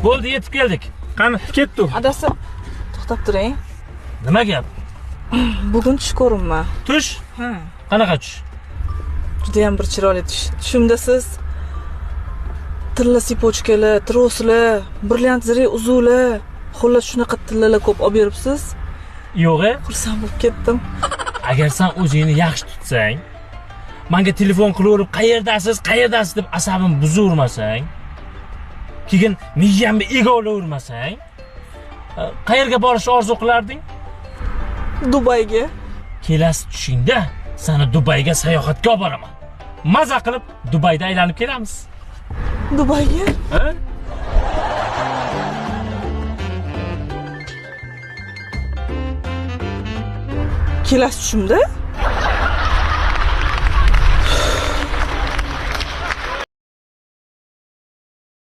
Bo'ldi, yetib keldik. Qani, ketdi. Adasi, to'xtab turing. Nima gap? Bugun tush ko'rinma. Tush? Ha. Qanaqa tush? Juda ham bir chiroyli tush. Tushimda siz tilla sipochkalar, troslar, brilliantli uzuvlar, xullas shunaqa tillalar ko'p olib beribsiz. Yo'q-e, Xursand bo'lib ketdim. agar sen o'zingni yaxshi tutsang, menga telefon qilaverib, qayerdasiz deb asabim buzurmasang, keyin miyamni egovlavermasang, qayerga borishni orzu qilarding? Dubayga. Kelasi tushingda seni Dubayga sayohatga olib boraman. Maza qilib Dubayda aylanib kelamiz. Dubayga? Ha? Kelasi tushimda